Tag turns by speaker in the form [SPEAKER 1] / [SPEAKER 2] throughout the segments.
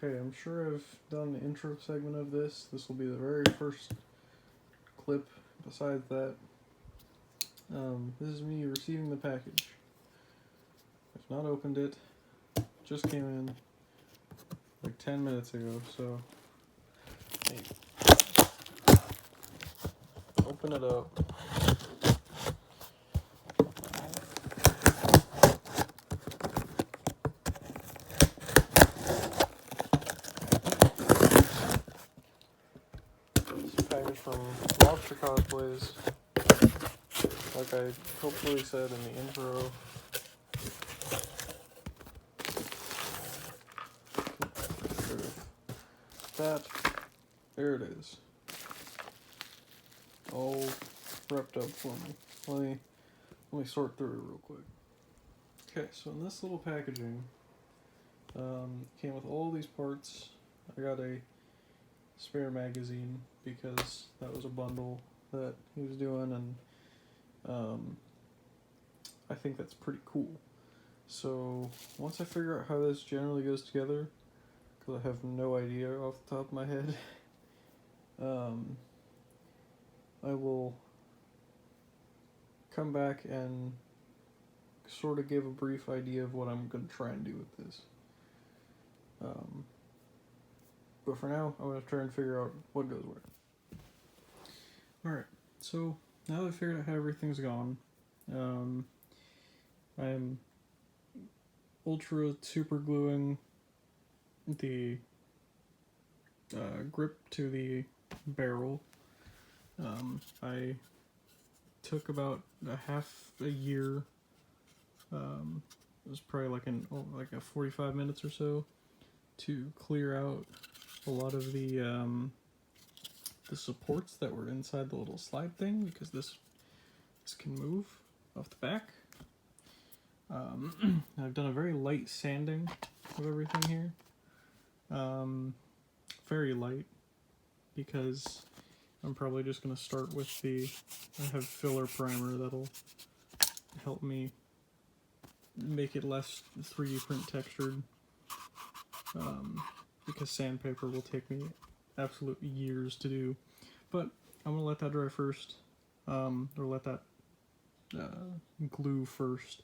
[SPEAKER 1] Okay, I'm sure I've done the intro segment of this. This will be the very first clip. Besides that, this is me receiving the package. I've not opened it. Just came in like 10 minutes ago, so hey, open it up. This package from Lobster Cosplays, like I hopefully said in the intro. That, there it is. All wrapped up for me. Let me sort through it real quick. Okay, so in this little packaging, came with all these parts. I got a spare magazine because that was a bundle that he was doing, and I think that's pretty cool. So once I figure out how this generally goes together, because I have no idea off the top of my head, I will come back and sort of give a brief idea of what I'm going to try and do with this. But for now, I'm going to try and figure out what goes where. Alright, so now that I've figured out how everything's gone, I'm ultra super gluing the grip to the barrel. I took about half a year, it was probably like a 45 minutes or so, to clear out a lot of the supports that were inside the little slide thing, because this can move off the back. I've done a very light sanding of everything here. Very light, because I'm probably just going to start with I have filler primer that'll help me make it less 3D print textured, because sandpaper will take me absolute years to do. But I'm going to let that dry first, or let that glue first,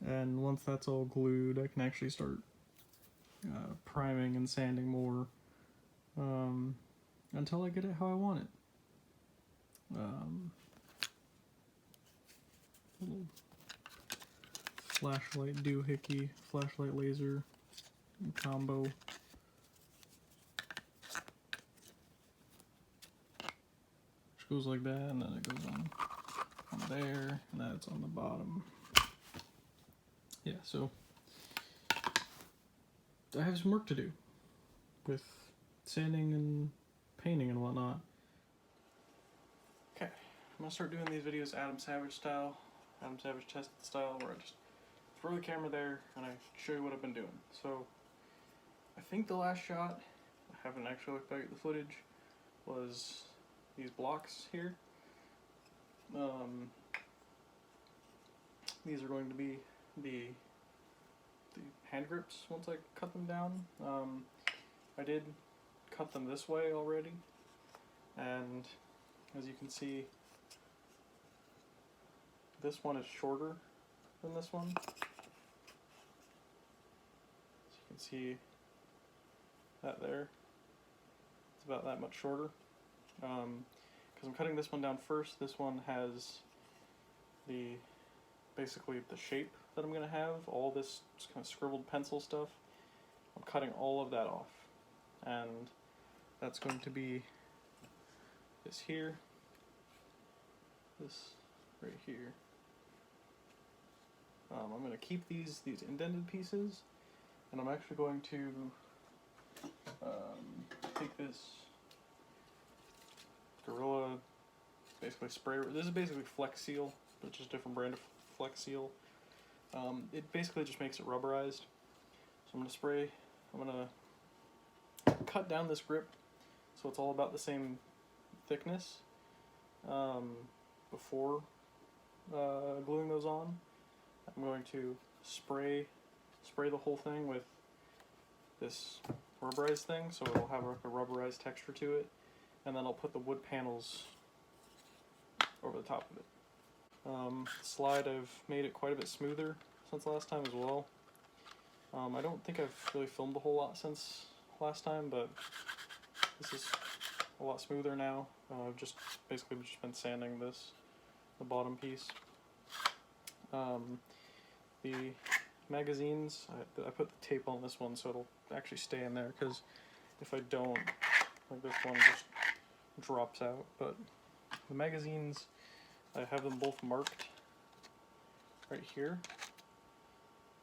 [SPEAKER 1] and once that's all glued, I can actually start priming and sanding more, until I get it how I want it. Little flashlight doohickey, flashlight laser combo. Which goes like that, and then it goes on there, and that's on the bottom. Yeah, so I have some work to do with sanding and painting and whatnot. Okay, I'm gonna start doing these videos Adam Savage style, Adam Savage tested style, where I just throw the camera there and I show you what I've been doing. So I think the last shot, I haven't actually looked back at the footage, was these blocks here. These are going to be the hand grips once I cut them down. I did cut them this way already, and as you can see, this one is shorter than this one. As you can see that there, it's about that much shorter. Because I'm cutting this one down first. This one has basically the shape that I'm going to have, all this kind of scribbled pencil stuff. I'm cutting all of that off, and that's going to be this here, this right here. I'm going to keep these indented pieces, and I'm actually going to take this Gorilla, basically spray. This is basically Flex Seal, but it's just a different brand of Flex Seal. It basically just makes it rubberized. So I'm gonna cut down this grip so it's all about the same thickness before gluing those on. I'm going to spray the whole thing with this rubberized thing, so it'll have like a rubberized texture to it, and then I'll put the wood panels over the top of it. Slide, I've made it quite a bit smoother since last time as well. I don't think I've really filmed a whole lot since last time, but this is a lot smoother now. I've just basically just been sanding the bottom piece. The magazines, I put the tape on this one so it'll actually stay in there, because if I don't, like, this one just drops out. But the magazines, I have them both marked right here.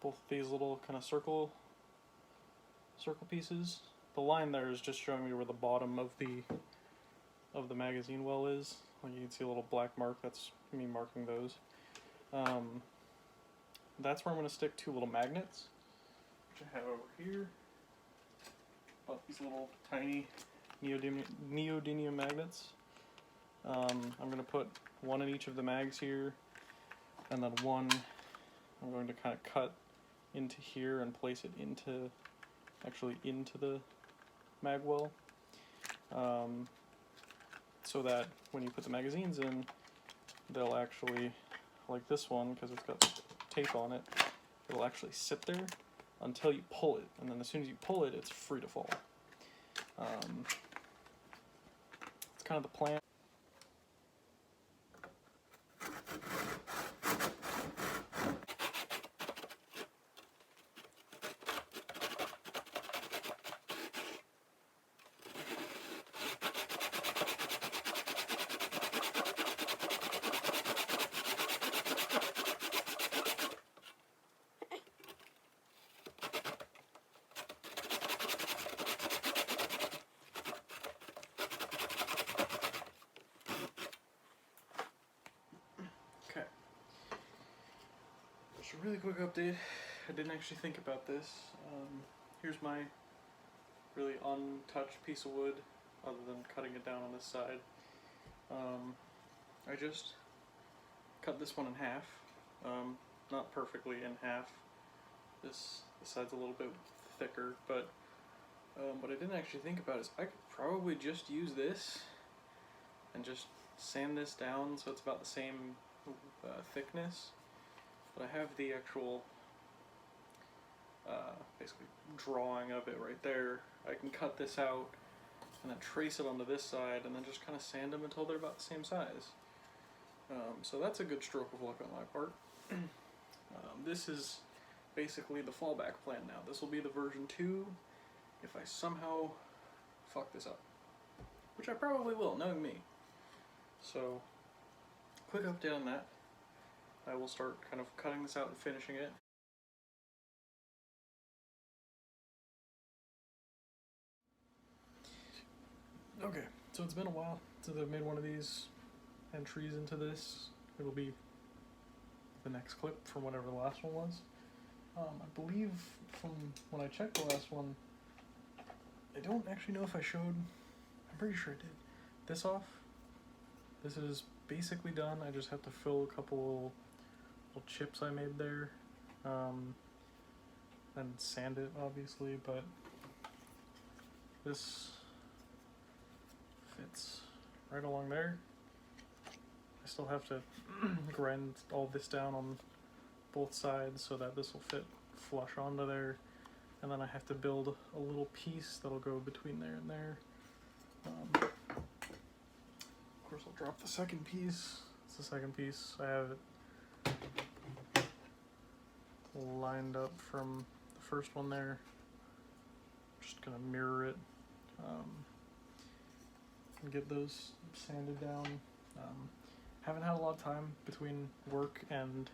[SPEAKER 1] Both these little kind of circle pieces. The line there is just showing me where the bottom of the magazine well is. Like, you can see a little black mark, that's me marking those. That's where I'm going to stick 2 little magnets, which I have over here. Bought these little tiny neodymium magnets. I'm going to put one in each of the mags here, and then one I'm going to kind of cut into here and place it into the mag well, so that when you put the magazines in, they'll actually, like this one, because it's got tape on it, it'll actually sit there until you pull it, and then as soon as you pull it, it's free to fall. It's kind of the plan. Okay. Just a really quick update. I didn't actually think about this. Here's my really untouched piece of wood, other than cutting it down on this side. I just cut this one in half. Not perfectly in half. This side's a little bit thicker, but what I didn't actually think about is I could probably just use this and just sand this down so it's about the same thickness. But I have the actual basically drawing of it right there. I can cut this out and then trace it onto this side and then just kind of sand them until they're about the same size. So that's a good stroke of luck on my part. This is basically the fallback plan now. This will be the version 2 if I somehow fuck this up, which I probably will, knowing me. So, quick update on that. I will start kind of cutting this out and finishing it. Okay, so it's been a while since I've made one of these entries into this. It'll be the next clip from whatever the last one was. I believe from when I checked the last one, I don't actually know if I showed, I'm pretty sure I did, this off. This is basically done. I just have to fill a couple little chips I made there, and sand it obviously, but this fits right along there. I still have to grind all this down on both sides so that this will fit flush onto there, and then I have to build a little piece that'll go between there and there. Of course, I'll drop the second piece. It's the second piece. I have it lined up from the first one there. Just gonna mirror it and get those sanded down. Haven't had a lot of time between work and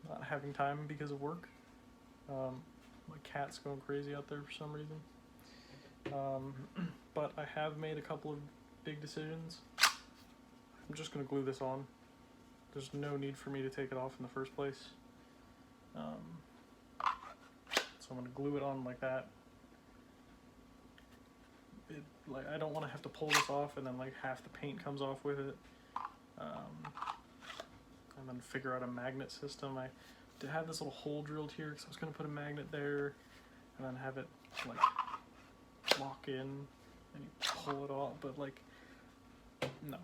[SPEAKER 1] not having time because of work. My cat's going crazy out there for some reason. But I have made a couple of big decisions. I'm just going to glue this on. There's no need for me to take it off in the first place. So I'm going to glue it on like that. I don't want to have to pull this off and then like half the paint comes off with it. And then figure out a magnet system. I did have this little hole drilled here because I was going to put a magnet there. and then have it like lock in and you pull it off, but like, no.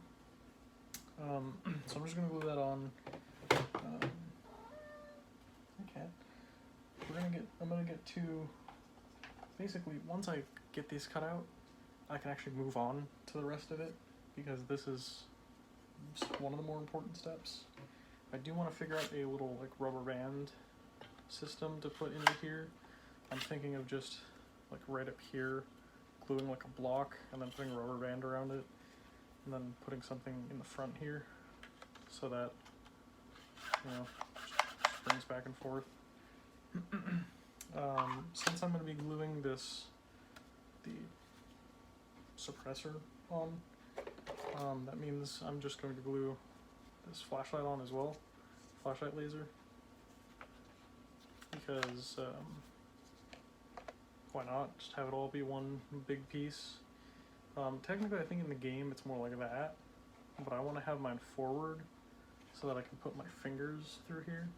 [SPEAKER 1] So I'm just gonna glue that on. Okay. I'm gonna get to, basically, once I get these cut out, I can actually move on to the rest of it, because this is one of the more important steps. I do want to figure out a little like rubber band system to put into here. I'm thinking of just like right up here, gluing like a block and then putting a rubber band around it, and then putting something in the front here so that, you know, springs back and forth. Since I'm going to be gluing the suppressor on, that means I'm just going to glue this flashlight on as well, flashlight laser, because why not? Just have it all be one big piece. Technically, I think in the game it's more like that, but I want to have mine forward so that I can put my fingers through here,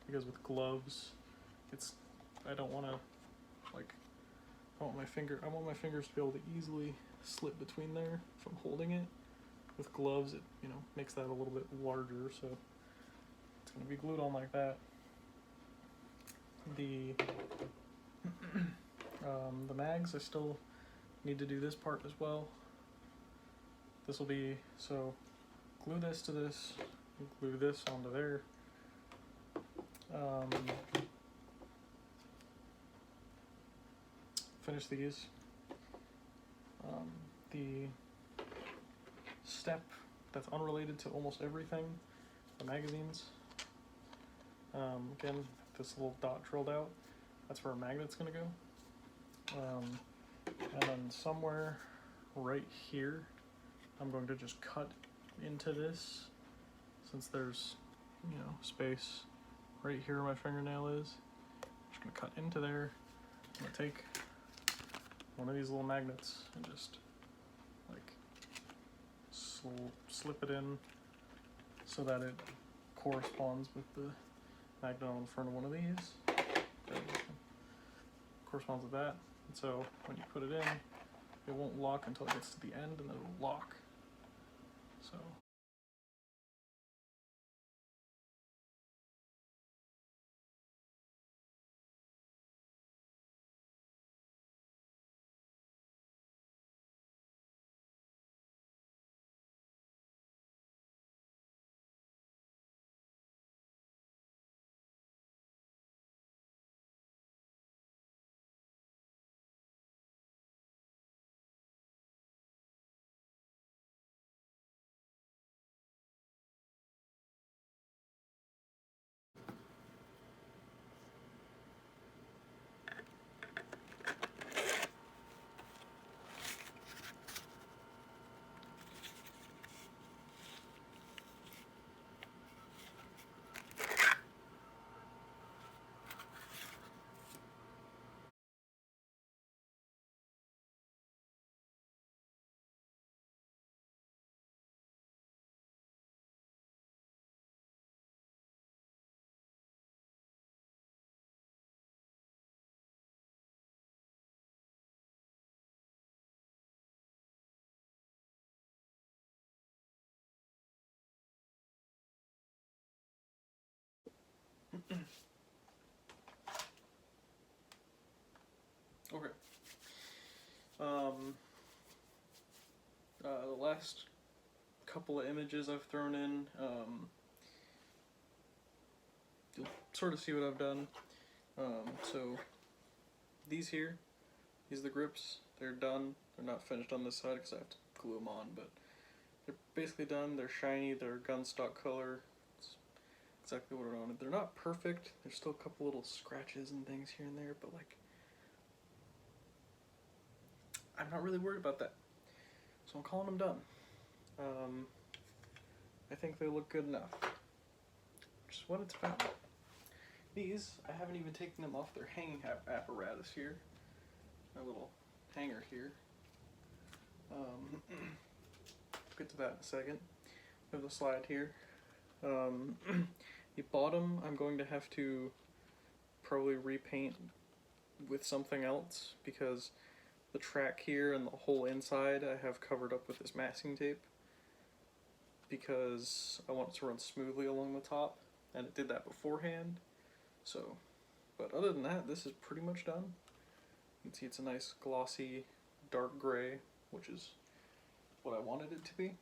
[SPEAKER 1] because with gloves, I don't want to, like, I want my fingers to be able to easily slip between there if I'm holding it. With gloves, it, you know, makes that a little bit larger, so it's going to be glued on like that. The mags, I still need to do this part as well. This will be, so glue this to this, glue this onto there. Finish these. The step that's unrelated to almost everything, the magazines. Again, this little dot drilled out, that's where a magnet's gonna go. And then somewhere right here, I'm going to just cut into this, since there's, you know, space right here where my fingernail is. I'm just gonna cut into there. I'm gonna take one of these little magnets and just like slip it in so that it corresponds with the magnet on the front of one of these. Corresponds with that. And so when you put it in, it won't lock until it gets to the end, and then it'll lock. So okay. The last couple of images I've thrown in, you'll sort of see what I've done. So these are the grips. They're done. They're not finished on this side because I have to glue them on, but they're basically done. They're shiny. They're gun stock color. It's exactly what I wanted. They're not perfect. There's still a couple little scratches and things here and there, but like, I'm not really worried about that. So I'm calling them done. I think they look good enough, which is what it's about. These, I haven't even taken them off their hanging apparatus here. My little hanger here. We'll get to that in a second. We have the slide here. The bottom I'm going to have to probably repaint with something else, because the track here and the whole inside I have covered up with this masking tape, because I want it to run smoothly along the top, and it did that beforehand. So, but other than that, this is pretty much done. You can see it's a nice glossy dark gray, which is what I wanted it to be.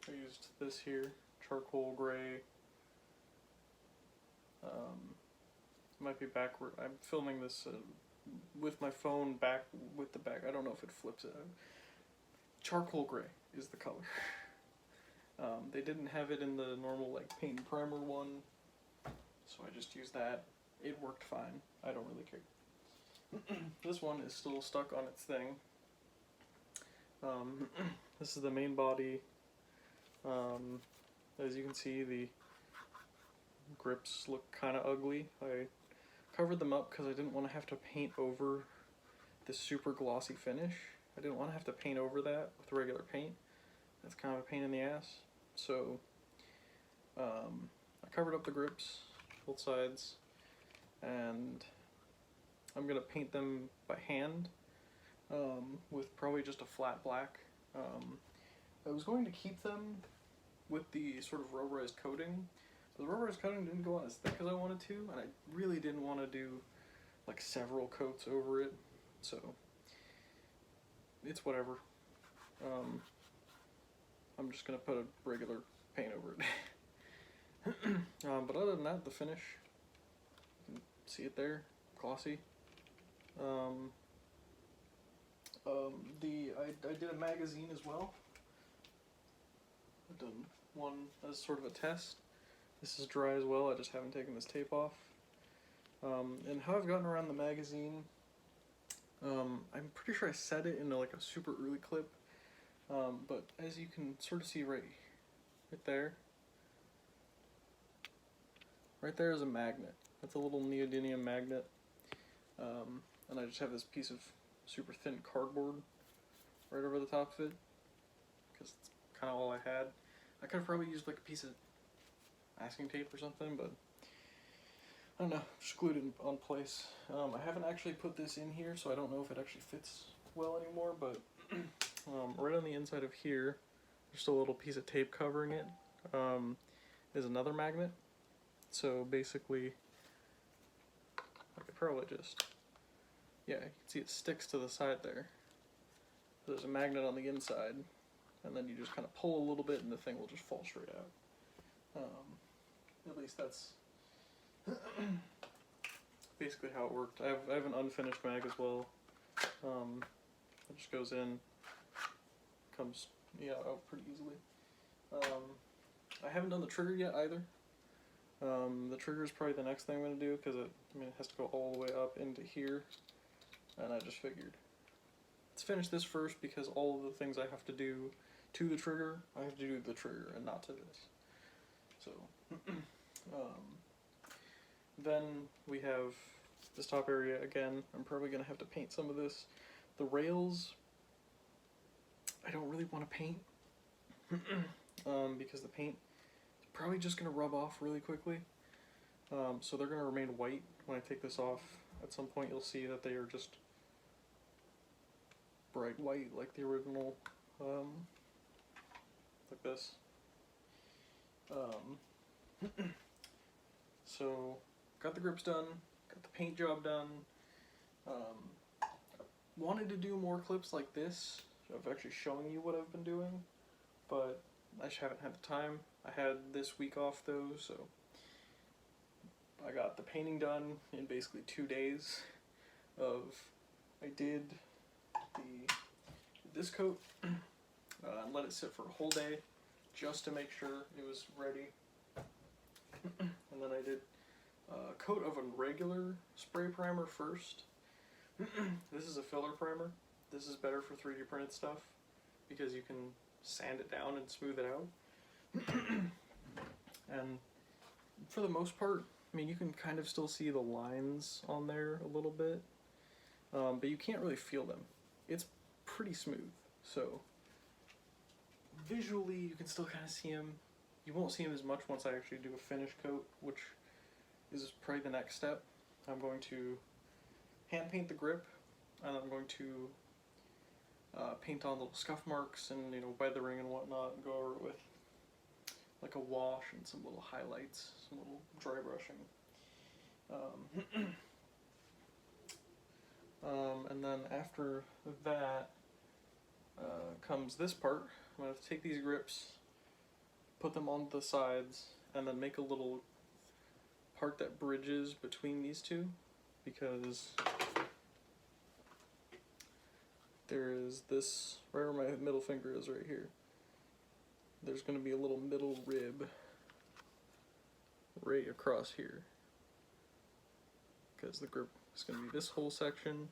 [SPEAKER 1] I used this here, charcoal gray. Might be backward. I'm filming this with my phone back with the back. I don't know if it flips it. Charcoal gray is the color. They didn't have it in the normal like paint and primer one, so I just used that. It worked fine. I don't really care. This one is still stuck on its thing. This is the main body. As you can see, the grips look kind of ugly. I covered them up because I didn't want to have to paint over this super glossy finish. I didn't want to have to paint over that with regular paint. That's kind of a pain in the ass. So I covered up the grips, both sides, and I'm going to paint them by hand with probably just a flat black. I was going to keep them with the sort of rubberized coating. The rubberized coating didn't go on as thick as I wanted to, and I really didn't want to do like several coats over it, so it's whatever. I'm just gonna put a regular paint over it. But other than that, the finish, you can see it there, glossy. I did a magazine as well. I've done one as sort of a test. This is dry as well, I just haven't taken this tape off. And how I've gotten around the magazine, I'm pretty sure I set it in like a super early clip, but as you can sort of see right there is a magnet. That's a little neodymium magnet, and I just have this piece of super thin cardboard right over the top of it, because it's kind of all I had. I could have probably used like a piece of masking tape or something, but I don't know, just glued it on place. I haven't actually put this in here, so I don't know if it actually fits well anymore, but right on the inside of here, just a little piece of tape covering it, is another magnet. So basically, I could probably just, yeah, you can see it sticks to the side there. So there's a magnet on the inside, and then you just kind of pull a little bit and the thing will just fall straight out. At least that's basically how it worked. I have an unfinished mag as well. It just goes in, comes out pretty easily. I haven't done the trigger yet either. The trigger is probably the next thing I'm going to do, because it has to go all the way up into here, and I just figured let's finish this first, because all of the things I have to do to the trigger, I have to do the trigger and not to this. So then we have this top area again. I'm probably going to have to paint some of this. The rails, I don't really want to paint because the paint is probably just going to rub off really quickly. So they're going to remain white when I take this off. At some point you'll see that they are just bright white like the original, like this. So got the grips done, got the paint job done. Wanted to do more clips like this of actually showing you what I've been doing, but I just haven't had the time. I had this week off though, so I got the painting done in basically 2 days. I did this coat and let it sit for a whole day just to make sure it was ready. And then I did a coat of a regular spray primer first. This is a filler primer. This is better for 3D printed stuff because you can sand it down and smooth it out. And for the most part, I mean, you can kind of still see the lines on there a little bit, but you can't really feel them. It's pretty smooth, so visually you can still kind of see them. You won't see them as much once I actually do a finish coat, which is probably the next step. I'm going to hand paint the grip, and I'm going to paint on little scuff marks and weathering and whatnot, and go over it with like a wash and some little highlights, some little dry brushing. And then after that comes this part. I'm going to take these grips, put them on the sides, and then make a little part that bridges between these two, because there is this, right where my middle finger is right here, there's going to be a little middle rib right across here, because the grip is going to be this whole section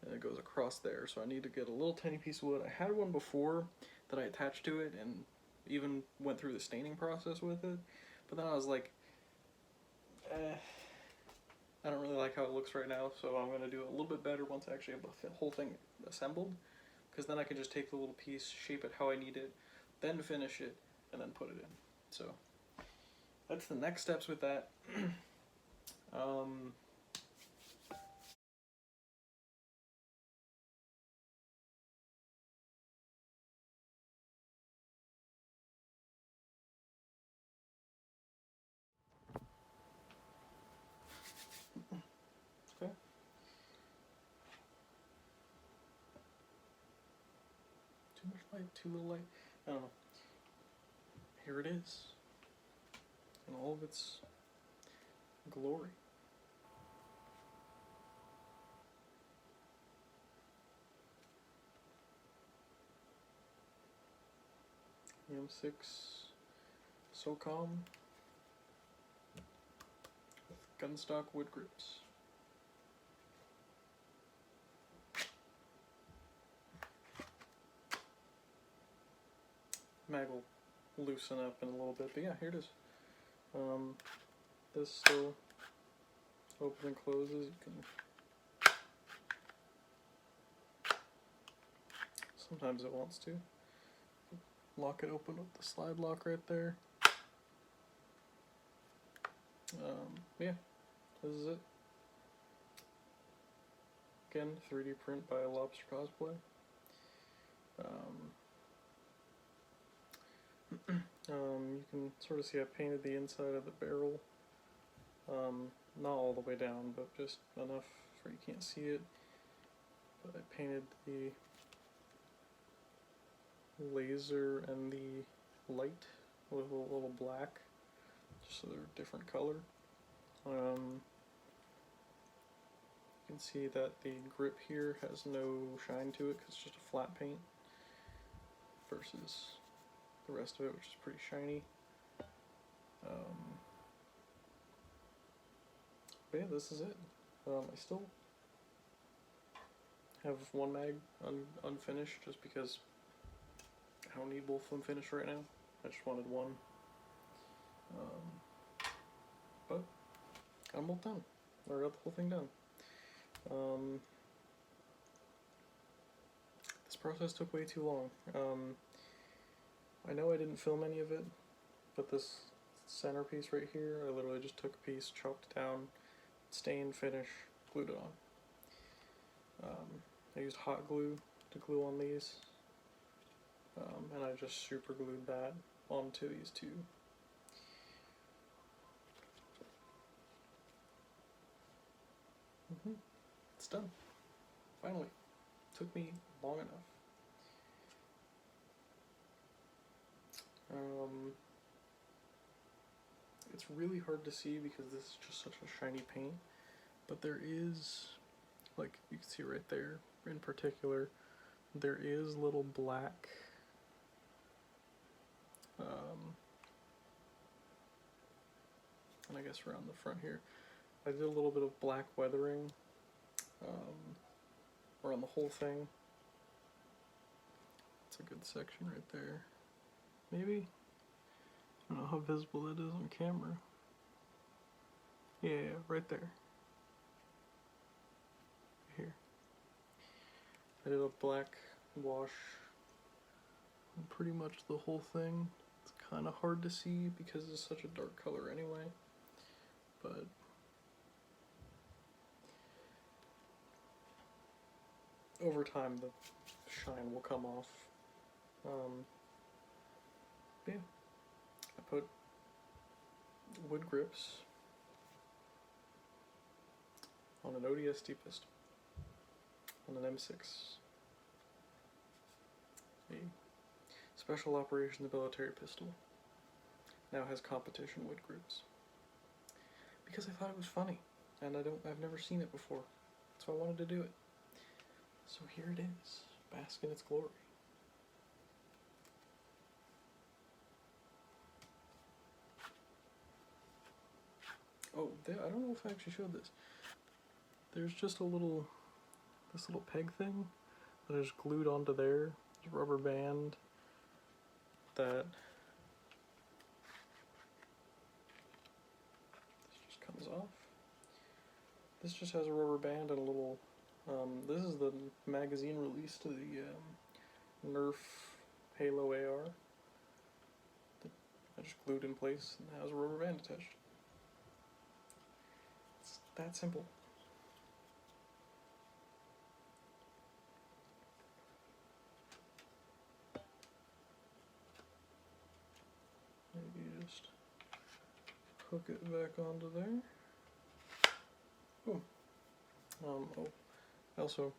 [SPEAKER 1] and it goes across there. So I need to get a little tiny piece of wood. I had one before that I attached to it and even went through the staining process with it, but then I was like, I don't really like how it looks right now, so I'm going to do it a little bit better once I actually have the whole thing assembled, because then I can just take the little piece, shape it how I need it, then finish it, and then put it in. So that's the next steps with that. Okay. Too much light, too little light. I don't know. Here it is, in all of its glory. M6 socom with gunstock wood grips. Mag will loosen up in a little bit, but yeah, here it is. This still open and closes. You can, sometimes it wants to. Lock it open with the slide lock right there. Yeah, this is it. Again, 3D print by Lobster Cosplay. You can sort of see I painted the inside of the barrel. Not all the way down, but just enough where you can't see it. But I painted the laser and the light with a little black, just so they're a different color. You can see that the grip here has no shine to it because it's just a flat paint, versus the rest of it, which is pretty shiny. But yeah, this is it. I still have one mag unfinished just because I don't need both of them finished right now. I just wanted one. But got them both done. Or got the whole thing done. This process took way too long. I know I didn't film any of it, but this centerpiece right here, I literally just took a piece, chopped it down, stained, finish, glued it on. I used hot glue to glue on these, and I just super glued that onto these two. It's done. Finally. Took me long enough. It's really hard to see because this is just such a shiny paint, but there is, like you can see right there in particular, there is little black and I guess around the front here I did a little bit of black weathering around the whole thing. It's a good section right there. Maybe? I don't know how visible it is on camera. Yeah, right there. Here. I did a black wash on pretty much the whole thing. It's kind of hard to see because it's such a dark color anyway. but over time the shine will come off. Yeah, I put wood grips on an ODST pistol, on an M6, a special operations military pistol. Now has competition wood grips because I thought it was funny, and I've never seen it before, so I wanted to do it. So here it is, bask in its glory. Oh, I don't know if I actually showed this. There's just this little peg thing that is glued onto there. There's a rubber band that this just comes off. This just has a rubber band and a little. This is the magazine release to the Nerf Halo AR. I just glued in place and has a rubber band attached. It's that simple. Maybe just hook it back onto there. Boom. Oh, I also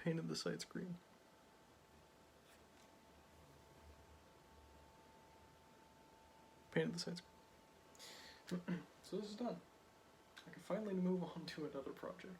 [SPEAKER 1] painted the sights green. So this is done. I can finally move on to another project.